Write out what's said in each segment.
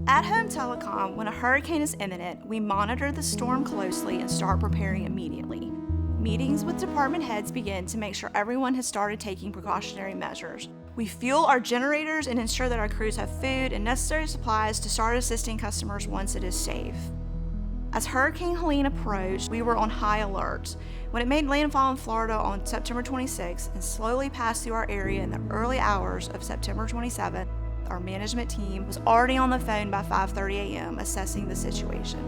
At Home Telecom, when a hurricane is imminent, we monitor the storm closely and start preparing immediately. Meetings with department heads begin to make sure everyone has started taking precautionary measures. We fuel our generators and ensure that our crews have food and necessary supplies to start assisting customers once it is safe. As Hurricane Helene approached, we were on high alert. When it made landfall in Florida on September 26 and slowly passed through our area in the early hours of September 27, our management team was already on the phone by 5:30 a.m. assessing the situation.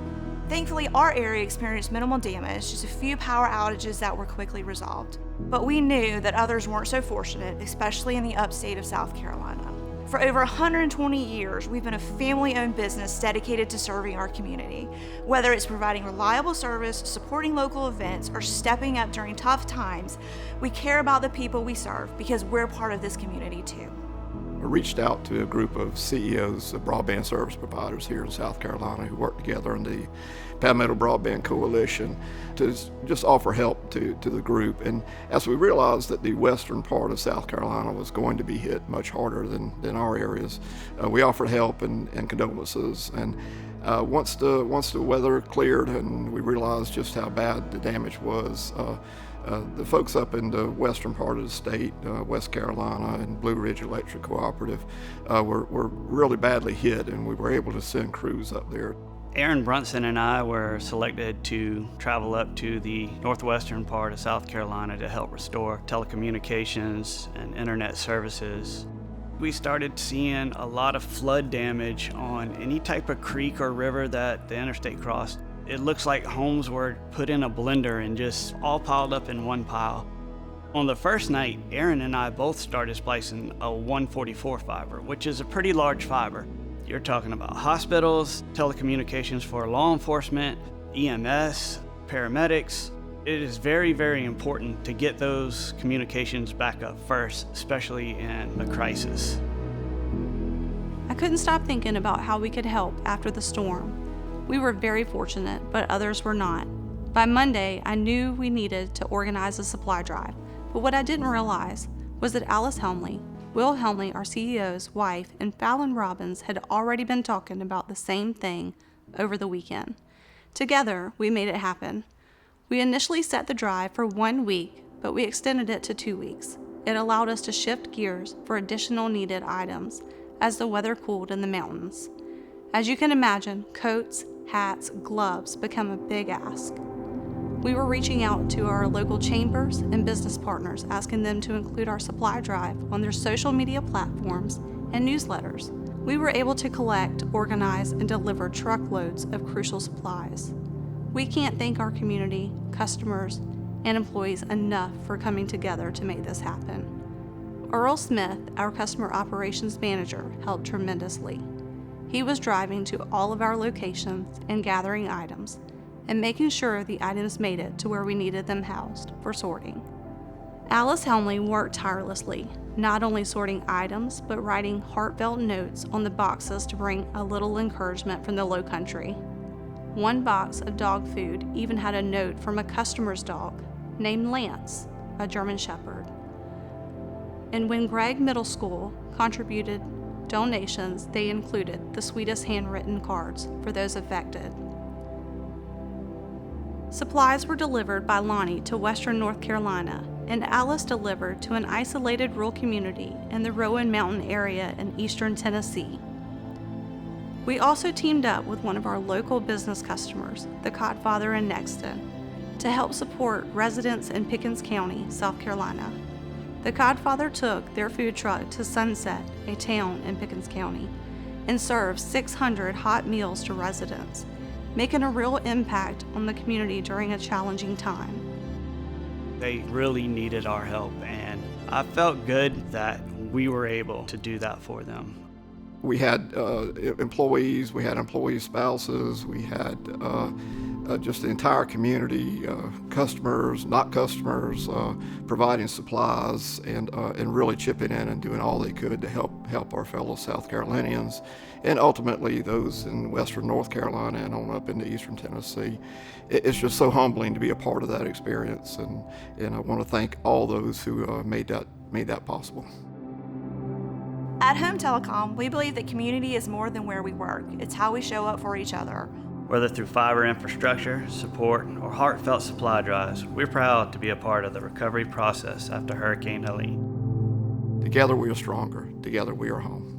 Thankfully, our area experienced minimal damage, just a few power outages that were quickly resolved. But we knew that others weren't so fortunate, especially in the upstate of South Carolina. For over 120 years, we've been a family-owned business dedicated to serving our community. Whether it's providing reliable service, supporting local events, or stepping up during tough times, we care about the people we serve because we're part of this community too. I reached out to a group of CEOs of broadband service providers here in South Carolina who work together in the Palmetto Broadband Coalition to just offer help to the group. And as we realized that the western part of South Carolina was going to be hit much harder than our areas, we offered help and condolences. And once the weather cleared and we realized just how bad the damage was, the folks up in the western part of the state, West Carolina and Blue Ridge Electric Cooperative, were really badly hit, and we were able to send crews up there. Aaron Brunson and I were selected to travel up to the northwestern part of South Carolina to help restore telecommunications and internet services. We started seeing a lot of flood damage on any type of creek or river that the interstate crossed. It looks like homes were put in a blender and just all piled up in one pile. On the first night, Aaron and I both started splicing a 144 fiber, which is a pretty large fiber. You're talking about hospitals, telecommunications for law enforcement, EMS, paramedics. It is very, very important to get those communications back up first, especially in a crisis. I couldn't stop thinking about how we could help after the storm. We were very fortunate, but others were not. By Monday, I knew we needed to organize a supply drive, but what I didn't realize was that Alice Helmley, Will Helmley, our CEO's wife, and Fallon Robbins had already been talking about the same thing over the weekend. Together, we made it happen. We initially set the drive for 1 week, but we extended it to 2 weeks. It allowed us to shift gears for additional needed items as the weather cooled in the mountains. As you can imagine, coats, hats, gloves become a big ask. We were reaching out to our local chambers and business partners, asking them to include our supply drive on their social media platforms and newsletters. We were able to collect, organize, and deliver truckloads of crucial supplies. We can't thank our community, customers, and employees enough for coming together to make this happen. Earl Smith, our customer operations manager, helped tremendously. He was driving to all of our locations and gathering items and making sure the items made it to where we needed them housed for sorting. Alice Helmley worked tirelessly, not only sorting items, but writing heartfelt notes on the boxes to bring a little encouragement from the Lowcountry. One box of dog food even had a note from a customer's dog named Lance, a German Shepherd. And when Gregg Middle School contributed donations, they included the sweetest handwritten cards for those affected. Supplies were delivered by Lonnie to western North Carolina, and Alice delivered to an isolated rural community in the Rowan Mountain area in eastern Tennessee. We also teamed up with one of our local business customers, the Codfather in Nexton, to help support residents in Pickens County, South Carolina. The Codfather took their food truck to Sunset, a town in Pickens County, and served 600 hot meals to residents, making a real impact on the community during a challenging time. They really needed our help, and I felt good that we were able to do that for them. We had employees, we had employee spouses, we had just the entire community, customers, not customers, providing supplies and really chipping in and doing all they could to help our fellow South Carolinians, and ultimately those in western North Carolina and on up into eastern Tennessee. It's just so humbling to be a part of that experience, and I want to thank all those who made that possible. At Home Telecom, we believe that community is more than where we work. It's how we show up for each other. Whether through fiber infrastructure, support, or heartfelt supply drives, we're proud to be a part of the recovery process after Hurricane Helene. Together we are stronger. Together we are home.